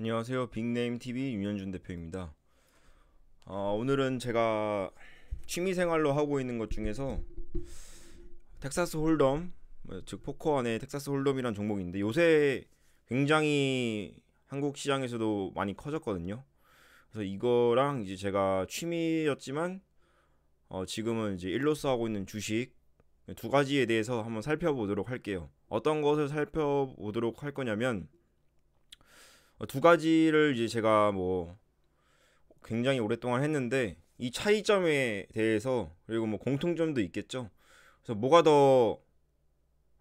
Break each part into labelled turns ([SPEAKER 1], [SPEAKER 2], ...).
[SPEAKER 1] 안녕하세요. 빅네임TV 윤현준 대표입니다. 오늘은 제가 취미생활로 하고 있는 것 중에서 텍사스 홀덤, 즉 포커 안에 텍사스 홀덤이란 종목인데 요새 굉장히 한국 시장에서도 많이 커졌거든요. 그래서 이거랑 이제 제가 취미였지만 지금은 이제 일로서 하고 있는 주식 두 가지에 대해서 한번 살펴보도록 할게요. 어떤 것을 살펴보도록 할 거냐면 두 가지를 이제 제가 뭐 굉장히 오랫동안 했는데 이 차이점에 대해서 그리고 뭐 공통점도 있겠죠. 그래서 뭐가 더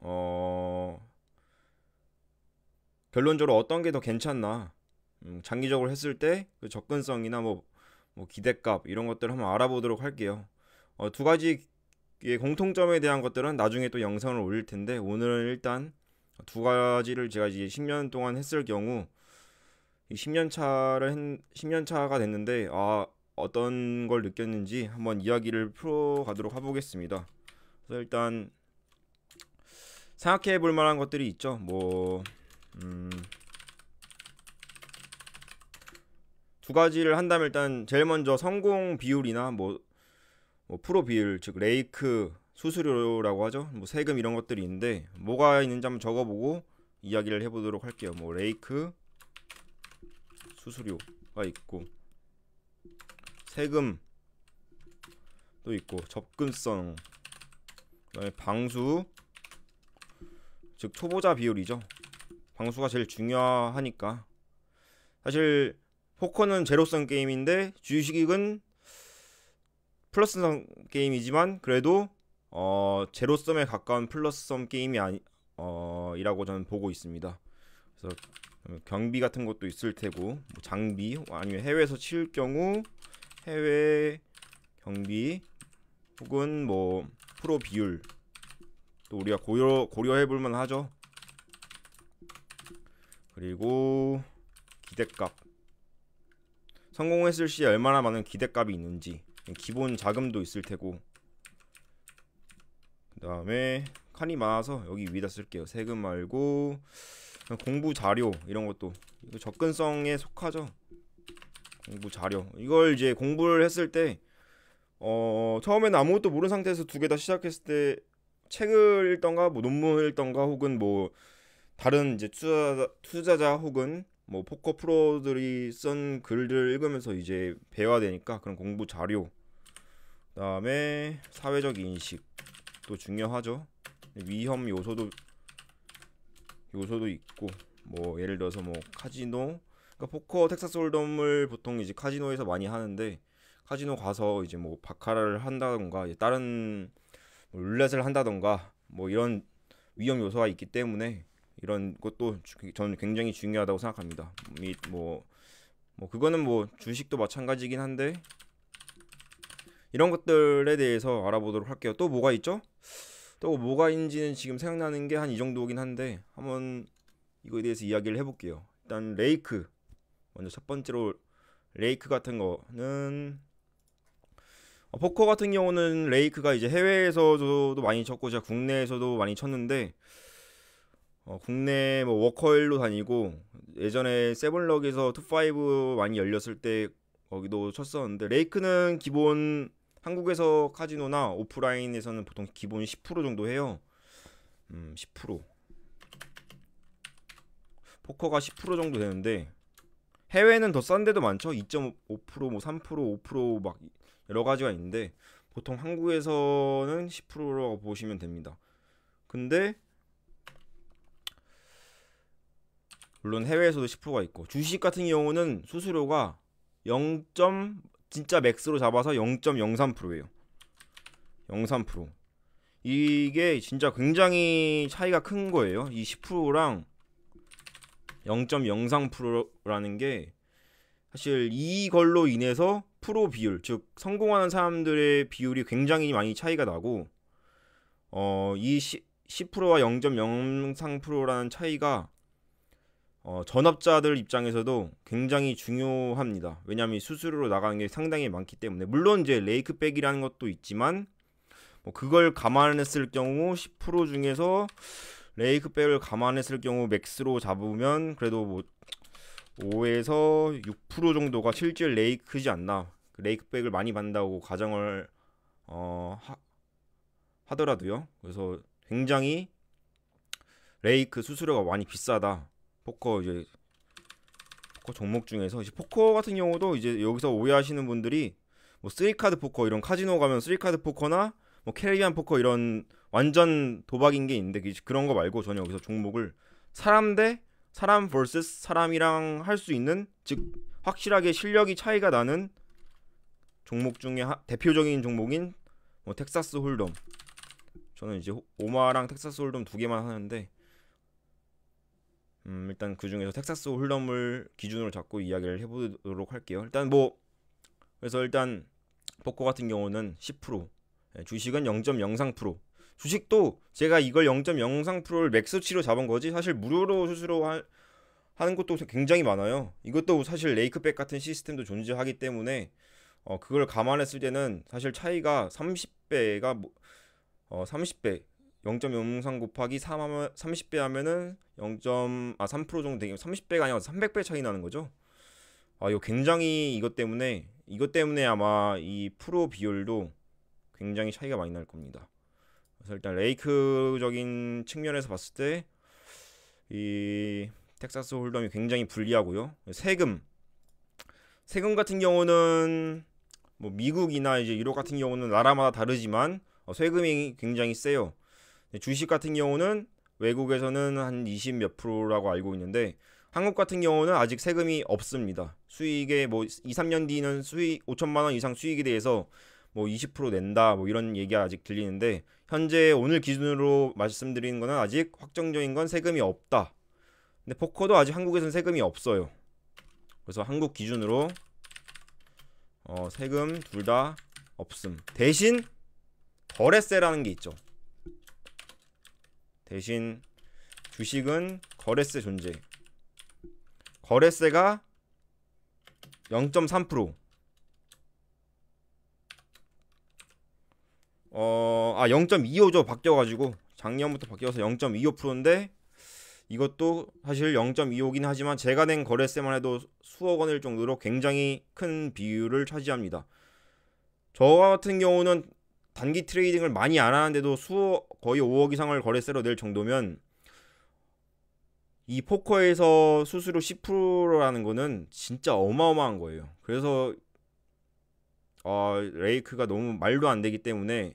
[SPEAKER 1] 어, 결론적으로 어떤 게 더 괜찮나 장기적으로 했을 때 그 접근성이나 뭐 기대값 이런 것들을 한번 알아보도록 할게요. 두 가지의 공통점에 대한 것들은 나중에 또 영상을 올릴 텐데 오늘은 일단 두 가지를 제가 이제 10년 동안 했을 경우 이 10년 차가 됐는데 어떤 걸 느꼈는지 한번 이야기를 풀어가도록 해보겠습니다. 그래서 일단 생각해 볼 만한 것들이 있죠. 두 가지를 한다면 일단 제일 먼저 성공 비율이나 뭐 프로 비율, 즉 레이크, 수수료라고 하죠. 뭐 세금 이런 것들이 있는데 뭐가 있는지 한번 적어보고 이야기를 해보도록 할게요. 뭐 레이크, 수수료가 있고 세금도 있고 접근성, 그다음에 방수, 즉 초보자 비율이죠. 방수가 제일 중요하니까. 사실 포커는 제로섬 게임인데 주식은 플러스섬 게임이지만 그래도 제로섬에 가까운 플러스섬 게임이 이라고 저는 보고 있습니다. 그래서 경비 같은 것도 있을 테고 뭐 장비 아니면 해외에서 칠 경우 해외 경비 혹은 뭐 프로 비율 또 우리가 고려해 볼 만하죠. 그리고 기대값, 성공했을 시에 얼마나 많은 기대값이 있는지, 기본 자금도 있을 테고, 그 다음에 칸이 많아서 여기 위에다 쓸게요. 세금 말고 공부 자료 이런 것도 이거 접근성에 속하죠. 공부 자료 이걸 이제 공부를 했을 때 처음에는 아무것도 모르는 상태에서 두 개 다 시작했을 때 책을 읽던가 뭐 논문을 읽던가 혹은 뭐 다른 이제 투자자 혹은 뭐 포커 프로들이 쓴 글들을 읽으면서 이제 배워야 되니까 그런 공부 자료, 그다음에 사회적 인식도 중요하죠. 위험 요소도 있고 뭐 예를 들어서 뭐 카지노, 그러니까 포커 텍사스 홀덤을 보통 이제 카지노에서 많이 하는데 카지노 가서 이제 뭐 바카라를 한다던가 다른 뭐 룰렛을 한다던가 뭐 이런 위험 요소가 있기 때문에 이런 것도 저는 굉장히 중요하다고 생각합니다. 뭐 그거는 뭐 주식도 마찬가지긴 한데 이런 것들에 대해서 알아보도록 할게요. 또 뭐가 있죠? 또 뭐가 있는지는 지금 생각나는 게 한 이 정도긴 한데 한번 이거에 대해서 이야기를 해볼게요. 일단 레이크 먼저 첫 번째로 레이크 같은 거는 포커 같은 경우는 레이크가 이제 해외에서도 많이 쳤고 제가 국내에서도 많이 쳤는데 국내 뭐 워커힐로 다니고 예전에 세븐럭에서 투파이브 많이 열렸을 때 거기도 쳤었는데 레이크는 기본 한국에서 카지노나 오프라인에서는 보통 기본 10% 정도 해요. 10% 포커가 10% 정도 되는데 해외는 더 싼 데도 많죠. 2.5%, 뭐 3%, 5%막 여러 가지가 있는데 보통 한국에서는 10%라고 보시면 됩니다. 근데 물론 해외에서도 10%가 있고 주식 같은 경우는 수수료가 0. 진짜 맥스로 잡아서 0.03%예요. 0.3%. 이게 진짜 굉장히 차이가 큰 거예요. 이 10%랑 0.03%라는 게 사실 이걸로 인해서 프로 비율, 즉 성공하는 사람들의 비율이 굉장히 많이 차이가 나고 이 10%와 0.03%라는 차이가 전업자들 입장에서도 굉장히 중요합니다. 왜냐하면 수수료로 나가는 게 상당히 많기 때문에 물론 이제 레이크백이라는 것도 있지만 뭐 그걸 감안했을 경우 10% 중에서 레이크백을 감안했을 경우 맥스로 잡으면 그래도 5에서 6% 정도가 실제 레이크지 않나. 레이크백을 많이 받는다고 가정을 하더라도요. 그래서 굉장히 레이크 수수료가 많이 비싸다. 포커 종목 중에서 이제 포커 같은 경우도 이제 여기서 오해하시는 분들이 뭐 3카드 포커 이런 카지노 가면 3카드 포커나 뭐 캐리비안 포커 이런 완전 도박인 게 있는데 그런 거 말고 저는 여기서 종목을 사람 대 사람 vs 사람이랑 할 수 있는, 즉 확실하게 실력이 차이가 나는 종목 중에 대표적인 종목인 뭐 텍사스 홀덤. 저는 이제 오마랑 텍사스 홀덤 두 개만 하는데 일단 그 중에서 텍사스 홀덤을 기준으로 잡고 이야기를 해보도록 할게요. 일단 뭐 그래서 일단 포커 같은 경우는 10%, 주식은 0.03%. 주식도 제가 이걸 0.03%를 맥스치로 잡은 거지 사실 무료로 수수료 하는 것도 굉장히 많아요. 이것도 사실 레이크백 같은 시스템도 존재하기 때문에 그걸 감안했을 때는 사실 차이가 30배가 30배 0.03 곱하기 3 하면 30배 하면은 3% 정도 되게 30배가 아니라 300배 차이 나는 거죠. 이거 굉장히 이것 때문에 아마 이 프로 비율도 굉장히 차이가 많이 날 겁니다. 그래서 일단 레이크적인 측면에서 봤을 때 이 텍사스 홀덤이 굉장히 불리하고요. 세금 같은 경우는 뭐 미국이나 이제 유럽 같은 경우는 나라마다 다르지만 세금이 굉장히 세요. 주식 같은 경우는 외국에서는 한 20 몇 프로라고 알고 있는데 한국 같은 경우는 아직 세금이 없습니다. 수익에 뭐 2, 3년 뒤는 수익 5천만 원 이상 수익에 대해서 뭐 20% 낸다 뭐 이런 얘기가 아직 들리는데 현재 오늘 기준으로 말씀드리는 거는 아직 확정적인 건 세금이 없다. 근데 포커도 아직 한국에서는 세금이 없어요. 그래서 한국 기준으로 세금 둘 다 없음. 대신 거래세라는 게 있죠. 대신 주식은 거래세 존재. 거래세가 0.3%. 0.25죠. 바뀌어가지고 작년부터 바뀌어서 0.25%인데 이것도 사실 0.25긴 하지만 제가 낸 거래세만 해도 수억 원일 정도로 굉장히 큰 비율을 차지합니다. 저 같은 경우는 단기 트레이딩을 많이 안 하는데도 거의 5억 이상을 거래세로 낼 정도면 이 포커에서 수수료 10%라는 거는 진짜 어마어마한 거예요. 그래서 레이크가 너무 말도 안 되기 때문에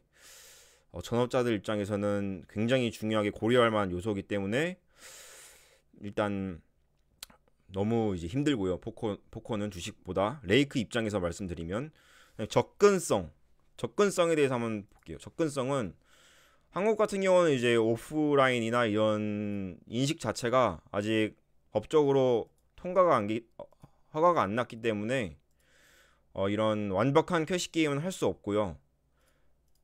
[SPEAKER 1] 전업자들 입장에서는 굉장히 중요하게 고려할 만한 요소이기 때문에 일단 너무 이제 힘들고요. 포커는 주식보다. 레이크 입장에서 말씀드리면 접근성에 대해서 한번 볼게요. 접근성은 한국 같은 경우는 이제 오프라인이나 이런 인식 자체가 아직 법적으로 허가가 안 났기 때문에 이런 완벽한 캐시 게임은 할 수 없고요.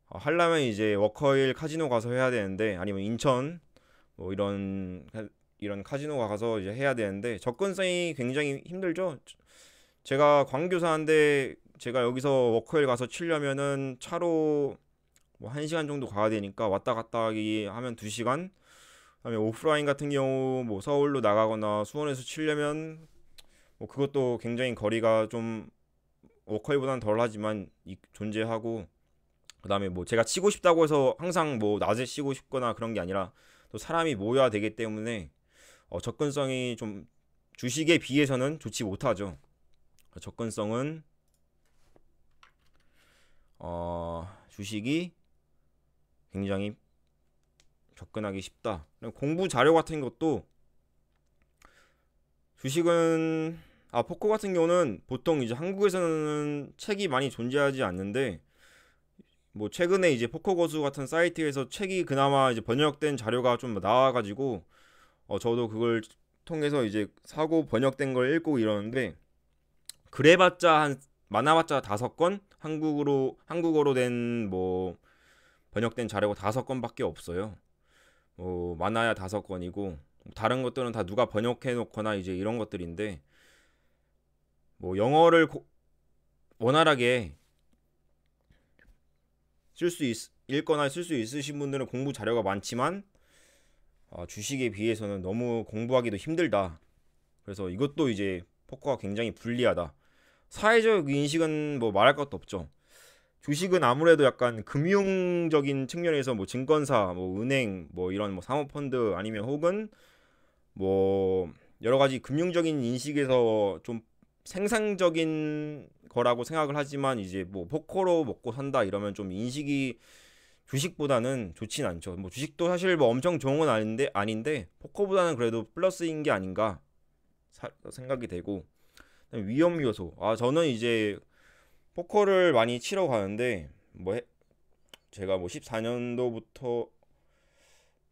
[SPEAKER 1] 하려면 이제 워커힐 카지노 가서 해야 되는데 아니면 인천 뭐 이런 카지노 가서 이제 해야 되는데 접근성이 굉장히 힘들죠. 제가 광교사인데 제가 여기서 워커힐 가서 치려면은 차로 뭐 1시간 정도 가야 되니까 왔다 갔다 하기 하면 2시간. 그다음에 오프라인 같은 경우 뭐 서울로 나가거나 수원에서 치려면 뭐 그것도 굉장히 거리가 좀 워커힐보다는 덜하지만 존재하고, 그다음에 뭐 제가 치고 싶다고 해서 항상 뭐 낮에 치고 싶거나 그런 게 아니라 또 사람이 모여야 되기 때문에 접근성이 좀 주식에 비해서는 좋지 못하죠. 접근성은 주식이 굉장히 접근하기 쉽다. 공부 자료 같은 것도 주식은 포커 같은 경우는 보통 이제 한국에서는 책이 많이 존재하지 않는데 뭐 최근에 이제 포커 고수 같은 사이트에서 책이 그나마 이제 번역된 자료가 좀 나와가지고 저도 그걸 통해서 이제 사고 번역된 걸 읽고 이러는데 그래봤자 많아봤자 5권 한국어로 된 뭐 번역된 자료가 5권밖에 없어요. 뭐 많아야 5권이고 다른 것들은 다 누가 번역해 놓거나 이제 이런 것들인데 뭐 영어를 원활하게 읽거나 쓸 수 있으신 분들은 공부 자료가 많지만 주식에 비해서는 너무 공부하기도 힘들다. 그래서 이것도 이제 포커가 굉장히 불리하다. 사회적 인식은 뭐 말할 것도 없죠. 주식은 아무래도 약간 금융적인 측면에서 뭐 증권사, 뭐 은행, 뭐 이런 뭐 사모펀드 아니면 혹은 뭐 여러 가지 금융적인 인식에서 좀 생산적인 거라고 생각을 하지만 이제 뭐 포커로 먹고 산다 이러면 좀 인식이 주식보다는 좋진 않죠. 뭐 주식도 사실 뭐 엄청 좋은 건 아닌데 포커보다는 그래도 플러스인 게 아닌가 생각이 되고. 위험 요소. 저는 이제 포커를 많이 치러 가는데 제가 뭐 14년도부터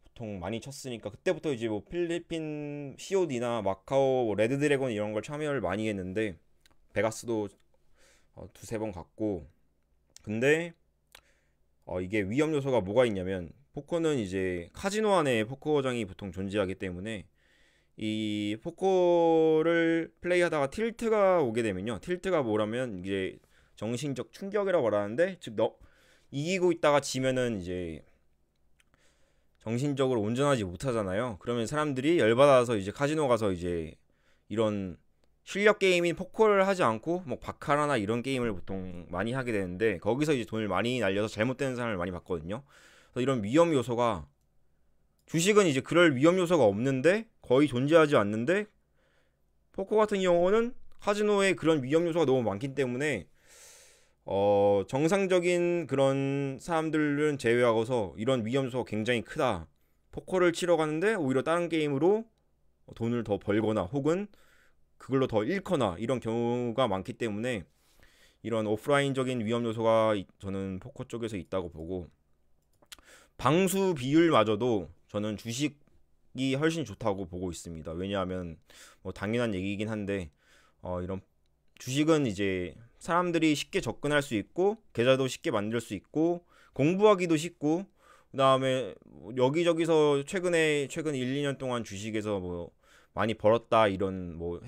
[SPEAKER 1] 보통 많이 쳤으니까 그때부터 이제 뭐 필리핀 COD나 마카오 뭐 레드 드래곤 이런 걸 참여를 많이 했는데 베가스도 두세 번 갔고. 근데 이게 위험 요소가 뭐가 있냐면 포커는 이제 카지노 안에 포커장이 보통 존재하기 때문에 이 포커를 플레이하다가 틸트가 오게 되면요. 틸트가 뭐라면 이제 정신적 충격이라고 말하는데, 즉 이기고 있다가 지면은 이제 정신적으로 온전하지 못하잖아요. 그러면 사람들이 열받아서 이제 카지노 가서 이제 이런 실력 게임인 포커를 하지 않고 뭐 바카라나 이런 게임을 보통 많이 하게 되는데, 거기서 이제 돈을 많이 날려서 잘못되는 사람을 많이 봤거든요. 그래서 이런 위험 요소가, 주식은 이제 그럴 위험 요소가 없는데 거의 존재하지 않는데, 포커 같은 경우는 카지노에 그런 위험 요소가 너무 많기 때문에 정상적인 그런 사람들은 제외하고서 이런 위험 요소가 굉장히 크다. 포커를 치러 가는데 오히려 다른 게임으로 돈을 더 벌거나 혹은 그걸로 더 잃거나 이런 경우가 많기 때문에 이런 오프라인적인 위험 요소가 저는 포커 쪽에서 있다고 보고, 방수 비율마저도 저는 주식이 훨씬 좋다고 보고 있습니다. 왜냐하면 뭐 당연한 얘기이긴 한데 이런 주식은 이제 사람들이 쉽게 접근할 수 있고 계좌도 쉽게 만들 수 있고 공부하기도 쉽고, 그다음에 여기저기서 최근 1, 2년 동안 주식에서 뭐 많이 벌었다 이런 뭐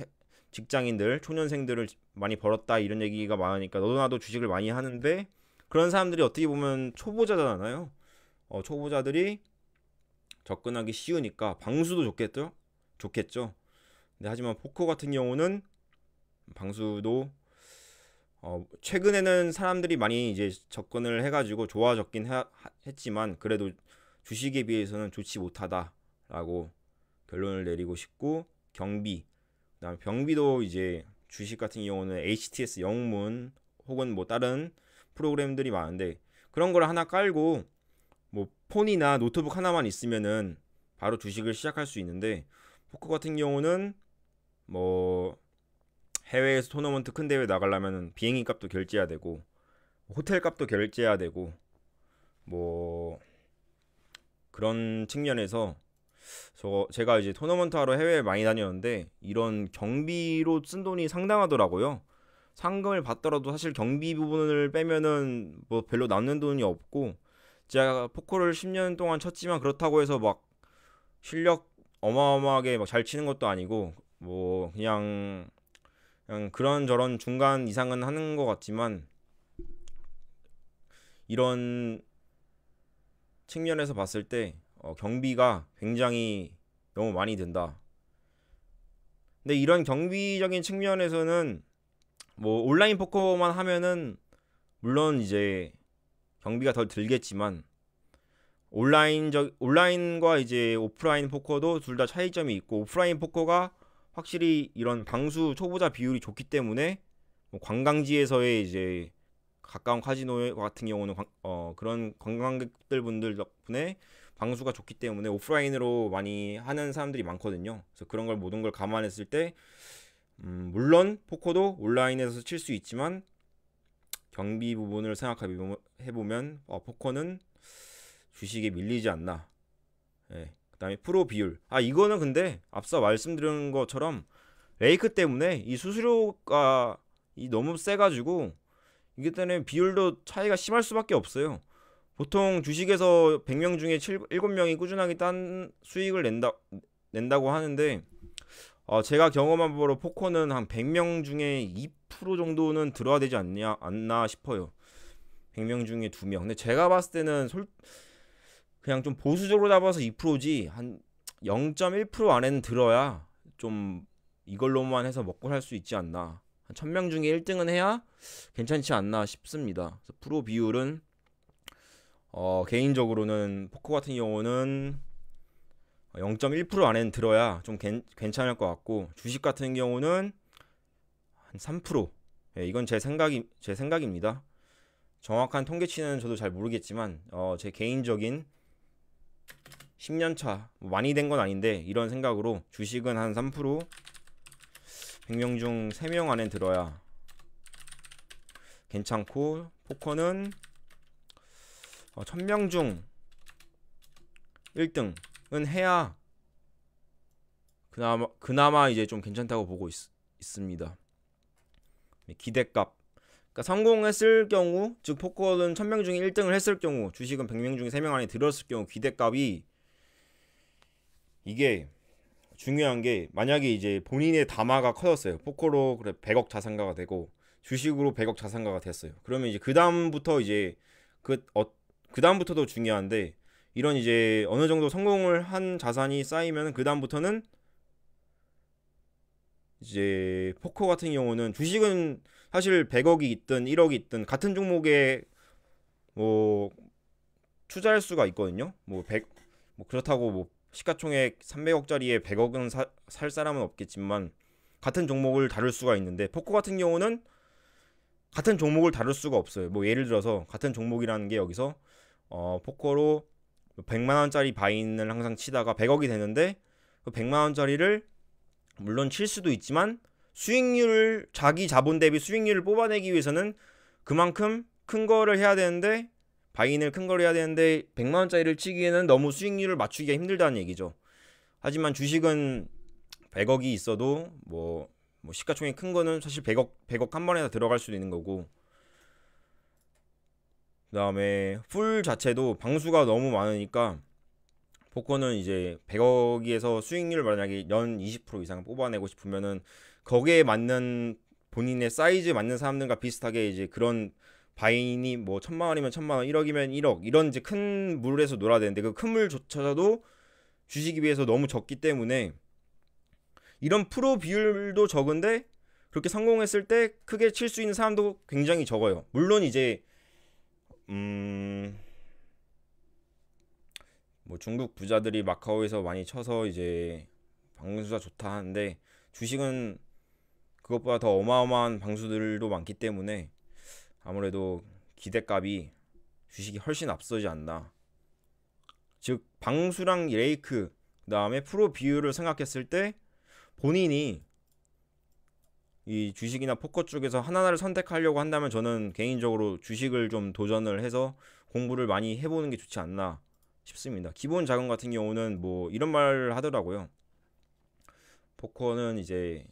[SPEAKER 1] 직장인들, 초년생들을 많이 벌었다 이런 얘기가 많으니까 너도 나도 주식을 많이 하는데, 그런 사람들이 어떻게 보면 초보자잖아요. 초보자들이 접근하기 쉬우니까 방수도 좋겠죠. 근데 하지만 포커 같은 경우는 방수도 최근에는 사람들이 많이 이제 접근을 해가지고 좋아졌긴 했지만 그래도 주식에 비해서는 좋지 못하다라고 결론을 내리고 싶고, 그다음에 병비도 이제 주식 같은 경우는 HTS 영문 혹은 뭐 다른 프로그램들이 많은데, 그런 걸 하나 깔고 뭐 폰이나 노트북 하나만 있으면은 바로 주식을 시작할 수 있는데, 포커 같은 경우는 뭐 해외에서 토너먼트 큰 대회 나가려면 비행기 값도 결제해야 되고 호텔 값도 결제해야 되고 뭐 그런 측면에서 제가 이제 토너먼트 하러 해외에 많이 다녔는데 이런 경비로 쓴 돈이 상당하더라고요. 상금을 받더라도 사실 경비 부분을 빼면은 뭐 별로 남는 돈이 없고, 제가 포커를 10년 동안 쳤지만 그렇다고 해서 막 실력 어마어마하게 막 잘 치는 것도 아니고 뭐 그냥 그런저런 중간 이상은 하는 것 같지만, 이런 측면에서 봤을 때 경비가 굉장히 너무 많이 든다. 근데 이런 경비적인 측면에서는 뭐 온라인 포커만 하면은 물론 이제 경비가 덜 들겠지만, 온라인과 이제 오프라인 포커도 둘 다 차이점이 있고, 오프라인 포커가 확실히 이런 방수 초보자 비율이 좋기 때문에 뭐 관광지에서의 이제 가까운 카지노 같은 경우는 그런 관광객들 분들 덕분에 방수가 좋기 때문에 오프라인으로 많이 하는 사람들이 많거든요. 그래서 그런 걸 모든 걸 감안했을 때 물론 포커도 온라인에서 칠 수 있지만 경비 부분을 생각해보면 포커는 주식에 밀리지 않나. 예. 그다음에 프로 비율. 이거는 근데 앞서 말씀드린 것처럼 레이크 때문에 이 수수료가 너무 세가지고 이게 때문에 비율도 차이가 심할 수밖에 없어요. 보통 주식에서 100명 중에 7명이 꾸준하게 딴 수익을 낸다고 하는데, 제가 경험한 바로 포커는 한 100명 중에 2% 정도는 들어야 되지 않나 싶어요. 100명 중에 2명. 근데 제가 봤을 때는 그냥 좀 보수적으로 잡아서 2%지 한 0.1% 안에는 들어야 좀 이걸로만 해서 먹고 살 수 있지 않나. 한 1000명 중에 1등은 해야 괜찮지 않나 싶습니다. 그래서 프로 비율은 개인적으로는 포커 같은 경우는 0.1% 안에는 들어야 좀 괜찮을 것 같고, 주식 같은 경우는 한 3%. 예, 이건 제 생각입니다. 정확한 통계치는 저도 잘 모르겠지만 제 개인적인 10년차 많이 된 건 아닌데 이런 생각으로 주식은 한 3%, 100명 중 3명 안에 들어야 괜찮고, 포커는 1000명 중 1등은 해야 그나마 이제 좀 괜찮다고 보고 있습니다. 기대값, 그러니까 성공했을 경우, 즉 포커는 1000명 중에 1등을 했을 경우, 주식은 100명 중에 3명 안에 들었을 경우 기대값이, 이게 중요한 게, 만약에 이제 본인의 담화가 커졌어요. 포커로 그래 100억 자산가가 되고 주식으로 100억 자산가가 됐어요. 그러면 이제 그 다음부터 이제 그 다음부터도 중요한데, 이런 이제 어느 정도 성공을 한 자산이 쌓이면 그 다음부터는 이제 포커 같은 경우는, 주식은 사실 100억이 있든 1억이 있든 같은 종목에 뭐 투자할 수가 있거든요. 뭐 그렇다고 뭐 시가총액 300억짜리에 100억은 살 사람은 없겠지만 같은 종목을 다룰 수가 있는데, 포커 같은 경우는 같은 종목을 다룰 수가 없어요. 뭐 예를 들어서 같은 종목이라는 게, 여기서 포커로 100만 원짜리 바인을 항상 치다가 100억이 되는데, 그 100만 원짜리를 물론 칠 수도 있지만 수익률을, 자기 자본 대비 수익률을 뽑아내기 위해서는 그만큼 큰 거를 해야 되는데, 바인을 큰 거를 해야 되는데 100만 원짜리를 치기에는 너무 수익률을 맞추기가 힘들다는 얘기죠. 하지만 주식은 100억이 있어도 뭐 시가총액 큰 거는 사실 100억 한 번에 다 들어갈 수도 있는 거고, 그 다음에 풀 자체도 방수가 너무 많으니까, 포커는 이제 100억에서 수익률 만약에 연 20% 이상 뽑아내고 싶으면은 거기에 맞는, 본인의 사이즈에 맞는 사람들과 비슷하게 이제 그런 바인이 뭐 1000만 원이면 1000만 원, 1억이면 1억, 이런 이제 큰 물에서 놀아야 되는데, 그 큰 물조차도 주식에 비해서 너무 적기 때문에, 이런 프로 비율도 적은데 그렇게 성공했을 때 크게 칠 수 있는 사람도 굉장히 적어요. 물론 이제 뭐 중국 부자들이 마카오에서 많이 쳐서 이제 방수가 좋다 하는데, 주식은 그것보다 더 어마어마한 방수들도 많기 때문에 아무래도 기대값이 주식이 훨씬 앞서지 않나. 즉 방수랑 레이크, 그 다음에 프로 비율을 생각했을 때 본인이 이 주식이나 포커 쪽에서 하나를 선택하려고 한다면, 저는 개인적으로 주식을 좀 도전을 해서 공부를 많이 해보는 게 좋지 않나 싶습니다. 기본 자금 같은 경우는 뭐 이런 말을 하더라고요. 포커는 이제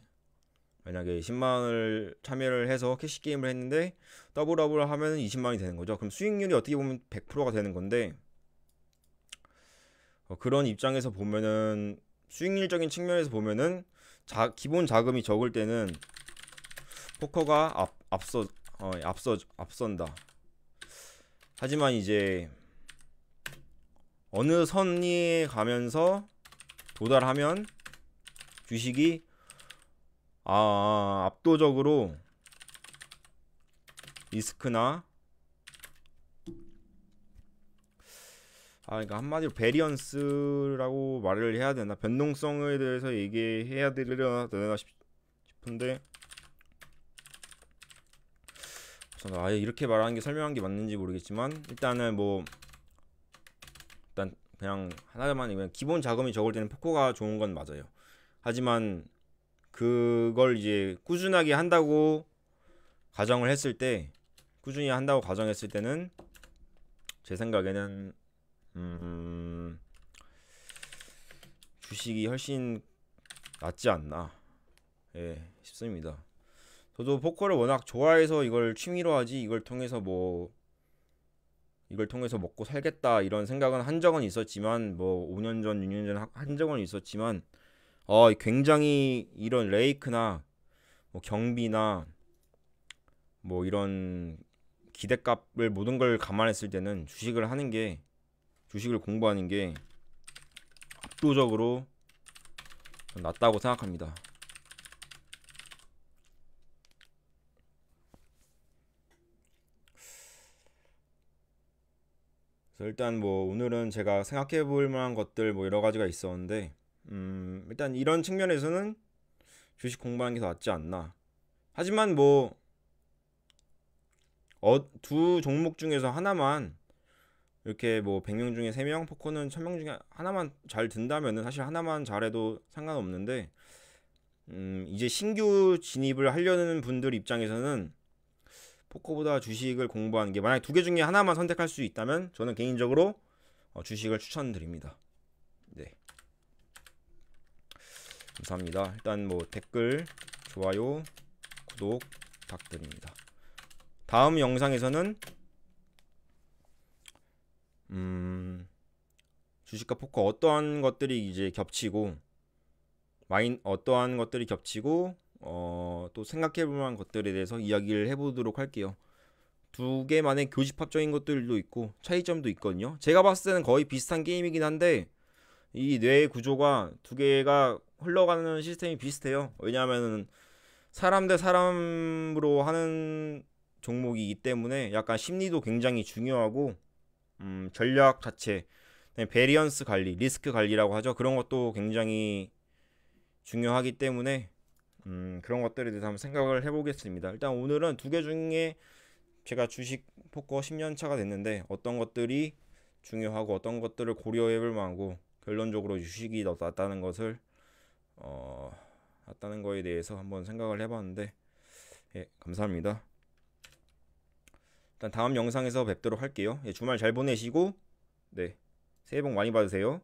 [SPEAKER 1] 만약에 10만원을 참여를 해서 캐시 게임을 했는데 더블업을 하면 20만원이 되는 거죠. 그럼 수익률이 어떻게 보면 100%가 되는 건데, 그런 입장에서 보면은, 수익률적인 측면에서 보면은 기본 자금이 적을 때는 포커가 앞선다. 하지만 이제 어느 선에 가면서 도달하면 주식이 압도적으로 리스크나, 그러니까 한마디로 베리언스라고 말을 해야 되나, 변동성에 대해서 얘기해야 되나 싶은데, 이렇게 말하는 게 설명한 게 맞는지 모르겠지만, 일단은 일단 그냥 하나만, 기본 자금이 적을 때는 포커가 좋은 건 맞아요. 하지만 그걸 이제 꾸준히 한다고 가정했을 때는 제 생각에는 주식이 훨씬 낫지 않나 싶습니다. 저도 포커를 워낙 좋아해서 이걸 취미로 하지, 이걸 통해서 먹고 살겠다 이런 생각은 한 적은 있었지만, 뭐 5년 전, 6년 전 한 적은 있었지만, 굉장히 이런 레이크나 뭐 경비나 뭐 이런 기대값을, 모든 걸 감안했을 때는 주식을 공부하는 게 압도적으로 낫다고 생각합니다. 그래서 일단 뭐 오늘은 제가 생각해 볼 만한 것들 뭐 여러 가지가 있었는데, 일단 이런 측면에서는 주식 공부하는 게 더 낫지 않나. 하지만 뭐 두 종목 중에서 하나만, 이렇게 뭐 100명 중에 3명, 포커는 1000명 중에 하나만 잘 든다면은 사실 하나만 잘해도 상관없는데, 이제 신규 진입을 하려는 분들 입장에서는 포커보다 주식을 공부하는 게, 만약 두 개 중에 하나만 선택할 수 있다면 저는 개인적으로 주식을 추천드립니다. 네, 감사합니다. 일단 뭐 댓글, 좋아요, 구독 부탁드립니다. 다음 영상에서는 주식과 포커 어떠한 것들이 이제 겹치고, 어떠한 것들이 겹치고 또 생각해 볼 만한 것들에 대해서 이야기를 해보도록 할게요. 두 개만의 교집합적인 것들도 있고 차이점도 있거든요. 제가 봤을 때는 거의 비슷한 게임이긴 한데, 이 뇌 구조가 두 개가 흘러가는 시스템이 비슷해요. 왜냐하면 사람 대 사람으로 하는 종목이기 때문에 약간 심리도 굉장히 중요하고, 전략 자체, 베리언스 관리, 리스크 관리라고 하죠. 그런 것도 굉장히 중요하기 때문에 그런 것들에 대해서 한번 생각을 해보겠습니다. 일단 오늘은 두 개 중에 제가 주식 포커 10년 차가 됐는데 어떤 것들이 중요하고 어떤 것들을 고려해볼 만하고, 결론적으로 주식이 더 낫다는 것을 낫다는 거에 대해서 한번 생각을 해봤는데, 예, 감사합니다. 일단 다음 영상에서 뵙도록 할게요. 예, 주말 잘 보내시고, 네, 새해 복 많이 받으세요.